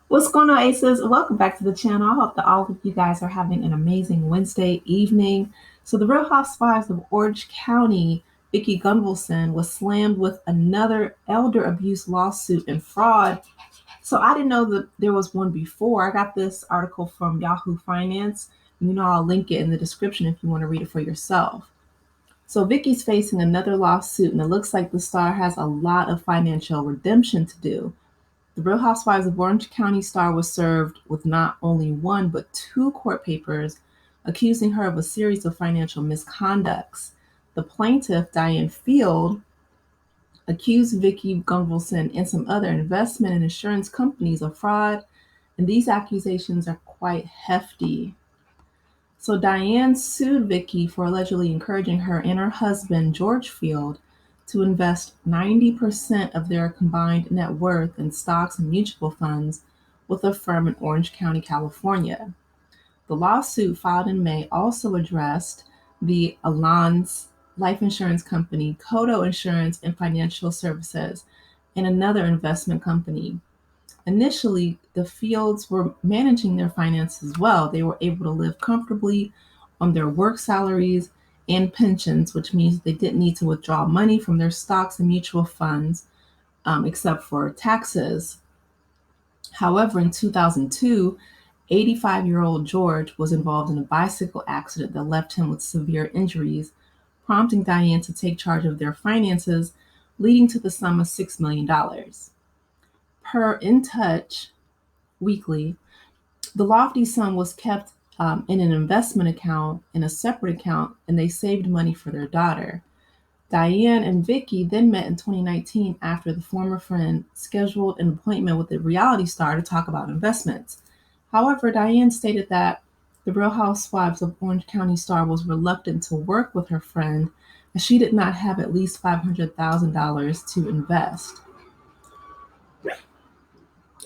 What's going on, Aces? Welcome back to the channel. I hope that all of you guys are having an amazing Wednesday evening. So, the Real Housewives of Orange County, Vicki Gunvalson, was slammed with another elder abuse lawsuit and fraud. So, I didn't know that there was one before. I got this article from Yahoo Finance. I'll link it in the description if you want to read it for yourself. So, Vicki's facing another lawsuit, and it looks like the star has a lot of financial redemption to do. The Real Housewives of Orange County star was served with not only one but two court papers accusing her of a series of financial misconducts. The plaintiff, Diane Field, accused Vicki Gunvalson and some other investment and insurance companies of fraud, and these accusations are quite hefty. So Diane sued Vicki for allegedly encouraging her and her husband, George Field, to invest 90% of their combined net worth in stocks and mutual funds with a firm in Orange County, California. The lawsuit filed in May also addressed the Allianz life insurance company, Codo Insurance and Financial Services, and another investment company. Initially, the Fields were managing their finances well. They were able to live comfortably on their work salaries and pensions, which means they didn't need to withdraw money from their stocks and mutual funds, except for taxes. However, in 2002, 85-year-old George was involved in a bicycle accident that left him with severe injuries, prompting Diane to take charge of their finances, leading to the sum of $6 million. Per In Touch Weekly, the lofty sum was kept in an investment account in a separate account, and they saved money for their daughter. Diane and Vicki then met in 2019 after the former friend scheduled an appointment with the reality star to talk about investments. However, Diane stated that the Real Housewives of Orange County star was reluctant to work with her friend as she did not have at least $500,000 to invest.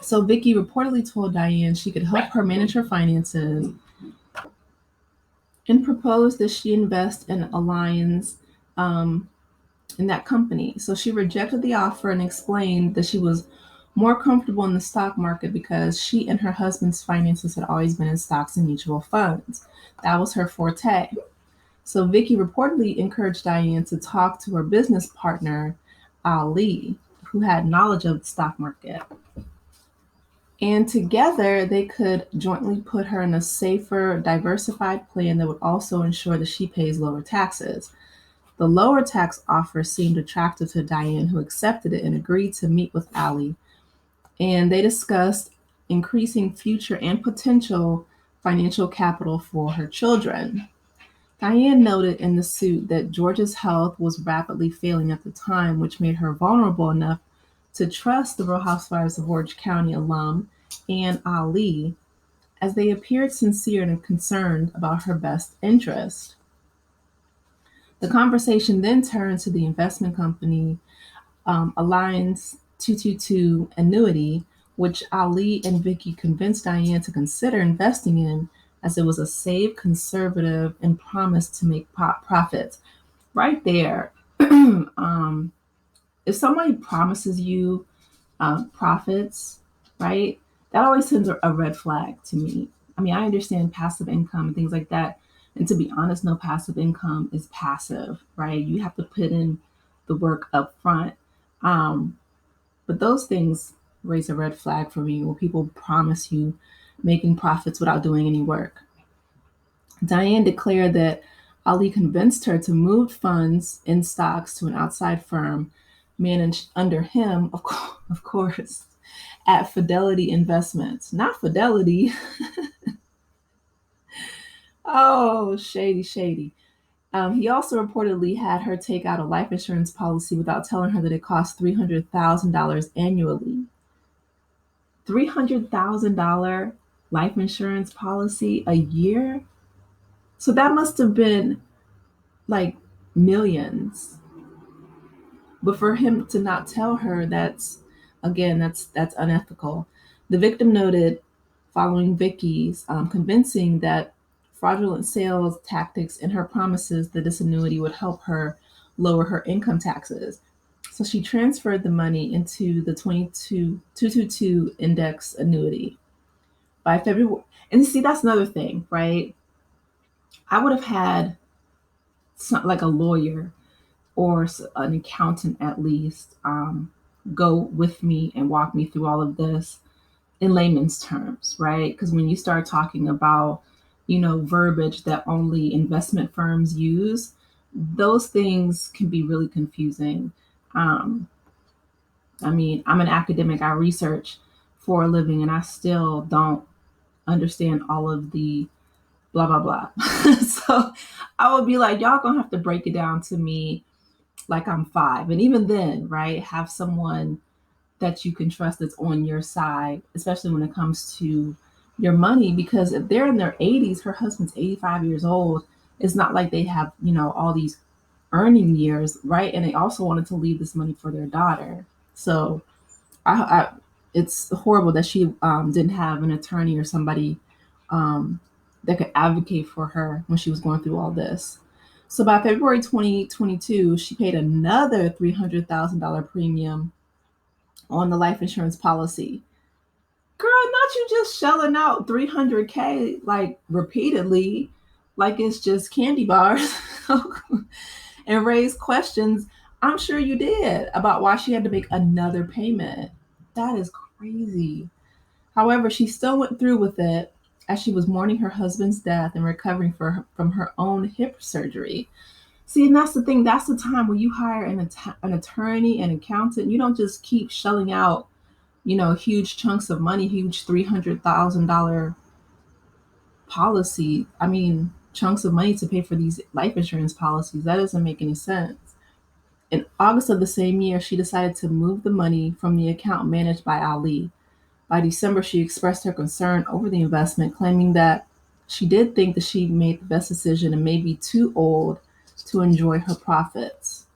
So Vicki reportedly told Diane she could help her manage her finances and proposed that she invest in Alliance in that company. So she rejected the offer and explained that she was more comfortable in the stock market because she and her husband's finances had always been in stocks and mutual funds. That was her forte. So Vicki reportedly encouraged Diane to talk to her business partner, Ali, who had knowledge of the stock market. And together they could jointly put her in a safer, diversified plan that would also ensure that she pays lower taxes. The lower tax offer seemed attractive to Diane, who accepted it and agreed to meet with Ali. And they discussed increasing future and potential financial capital for her children. Diane noted in the suit that George's health was rapidly failing at the time, which made her vulnerable enough to trust the Real Housewives of Orange County alum and Ali, as they appeared sincere and concerned about her best interest. The conversation then turned to the investment company Alliance 222 Annuity, which Ali and Vicki convinced Diane to consider investing in as it was a safe, conservative, and promised to make profits. Right there, if somebody promises you profits, right, that always sends a red flag to me. I mean, I understand passive income and things like that. And to be honest, no passive income is passive, right? You have to put in the work up front. Um, but those things raise a red flag for me when people promise you making profits without doing any work. Diane declared that Ali convinced her to move funds in stocks to an outside firm managed under him, of course, at Fidelity Investments. Not Fidelity. Oh, shady, shady. He also reportedly had her take out a life insurance policy without telling her that it cost $300,000 annually. $300,000 life insurance policy a year? So that must have been like millions. But for him to not tell her, that's unethical. The victim noted following Vicky's convincing that fraudulent sales tactics and her promises that this annuity would help her lower her income taxes. So she transferred the money into the 222 index annuity by February. And see, that's another thing, right? I would have had like a lawyer or an accountant at least go with me and walk me through all of this in layman's terms, right? Because when you start talking about, verbiage that only investment firms use, those things can be really confusing. Um, I'm an academic, I research for a living, and I still don't understand all of the blah, blah, blah. So I would be like, y'all gonna have to break it down to me like I'm five. And even then, right, have someone that you can trust that's on your side, especially when it comes to your money, because if they're in their 80s, her husband's 85 years old. It's not like they have, all these earning years, right? And they also wanted to leave this money for their daughter. So I it's horrible that she didn't have an attorney or somebody um, that could advocate for her when she was going through all this. So by February 2022, she paid another $300,000 premium on the life insurance policy. Girl, not you just shelling out 300K like repeatedly, like it's just candy bars, and raise questions. I'm sure you did about why she had to make another payment. That is crazy. However, she still went through with it as she was mourning her husband's death and recovering from her own hip surgery. See, and that's the thing. That's the time when you hire an attorney, an accountant. You don't just keep shelling out, huge chunks of money, huge $300,000 policy. Chunks of money to pay for these life insurance policies. That doesn't make any sense. In August of the same year, she decided to move the money from the account managed by Ali. By December, she expressed her concern over the investment, claiming that she did think that she made the best decision and may be too old to enjoy her profits.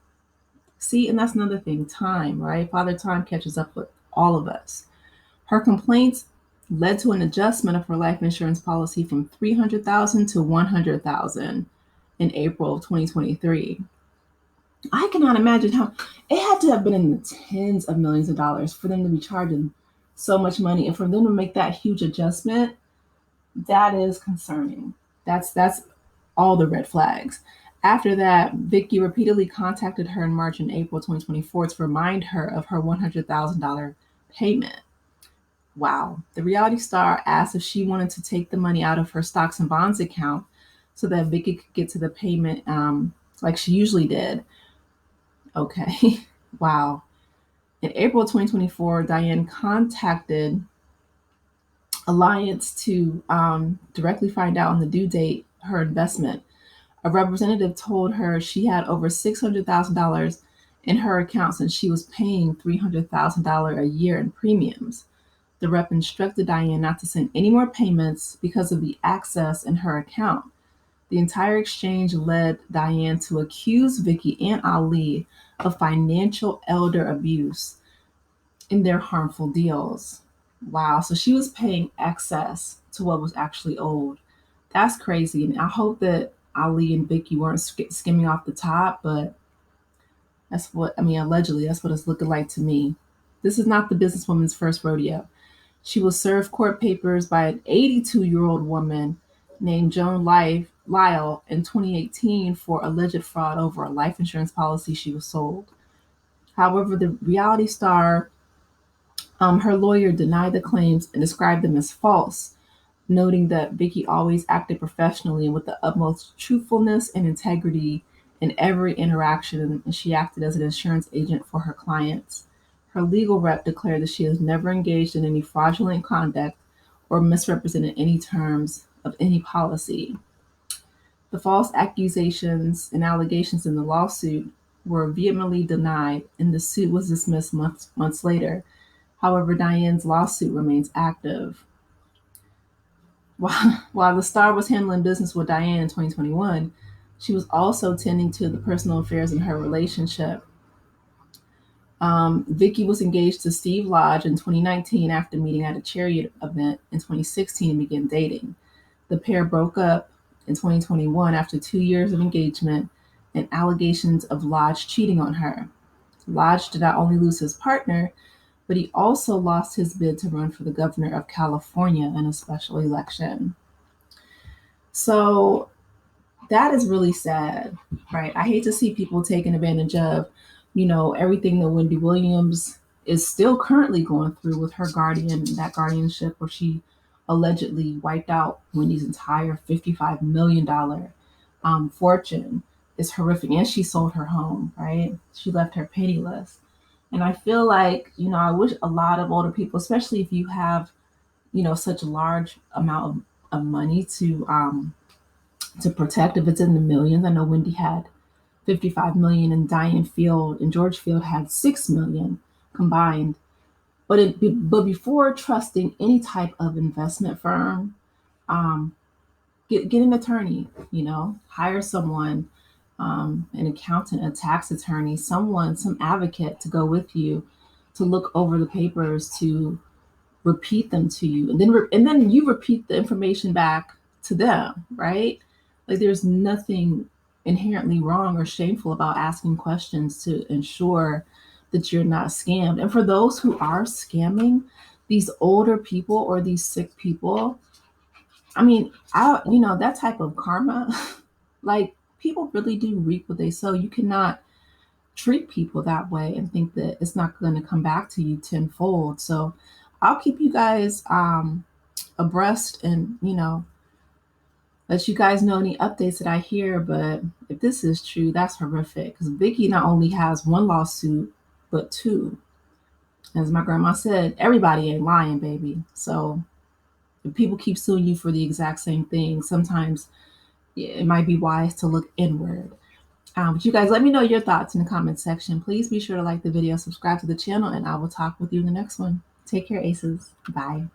See, and that's another thing, time, right? Father Time catches up with all of us. Her complaints led to an adjustment of her life insurance policy from 300,000 to 100,000 in April of 2023. I cannot imagine how it had to have been in the tens of millions of dollars for them to be charging so much money, and for them to make that huge adjustment. That is concerning. That's all the red flags. After that, Vicki repeatedly contacted her in March and April 2024 to remind her of her $100,000 payment. Wow. The reality star asked if she wanted to take the money out of her stocks and bonds account so that Vicki could get to the payment like she usually did. Okay. Wow. In April 2024, Diane contacted Alliance to directly find out on the due date her investment. A representative told her she had over $600,000 in her account since she was paying $300,000 a year in premiums. The rep instructed Diane not to send any more payments because of the access in her account. The entire exchange led Diane to accuse Vicki and Ali of financial elder abuse in their harmful deals. Wow, so she was paying excess to what was actually owed. That's crazy. And I hope that Ali and Vicki weren't skimming off the top, but allegedly, that's what it's looking like to me. This is not the businesswoman's first rodeo. She was served court papers by an 82-year-old woman named Joan Lyle in 2018 for alleged fraud over a life insurance policy she was sold. However, the reality star, her lawyer denied the claims and described them as false, noting that Vicki always acted professionally and with the utmost truthfulness and integrity in every interaction, and she acted as an insurance agent for her clients. Her legal rep declared that she has never engaged in any fraudulent conduct or misrepresented any terms of any policy. The false accusations and allegations in the lawsuit were vehemently denied, and the suit was dismissed months later. However, Diane's lawsuit remains active. While the star was handling business with Diane in 2021, she was also tending to the personal affairs in her relationship. Vicki was engaged to Steve Lodge in 2019 after meeting at a charity event in 2016 and began dating. The pair broke up in 2021 after 2 years of engagement and allegations of Lodge cheating on her. Lodge did not only lose his partner, but he also lost his bid to run for the governor of California in a special election. So that is really sad, right? I hate to see people taking advantage of, everything that Wendy Williams is still currently going through with her that guardianship where she allegedly wiped out Wendy's entire $55 million fortune is horrific. And she sold her home, right? She left her penniless. And I feel like, I wish a lot of older people, especially if you have, such a large amount of money to protect, if it's in the millions. I know Wendy had 55 million and Diane Field and George Field had 6 million combined. But before trusting any type of investment firm, um, get an attorney, hire someone, an accountant, a tax attorney, some advocate to go with you to look over the papers, to repeat them to you, and then you repeat the information back to them, right? Like there's nothing inherently wrong or shameful about asking questions to ensure that you're not scammed. And for those who are scamming these older people or these sick people, I mean, that type of karma, like people really do reap what they sow. You cannot treat people that way and think that it's not going to come back to you tenfold. So I'll keep you guys abreast and, let you guys know any updates that I hear. But if this is true, that's horrific because Vicki not only has one lawsuit, but two. As my grandma said, everybody ain't lying, baby. So if people keep suing you for the exact same thing, sometimes it might be wise to look inward. But you guys, let me know your thoughts in the comment section. Please be sure to like the video, subscribe to the channel, and I will talk with you in the next one. Take care, aces. Bye.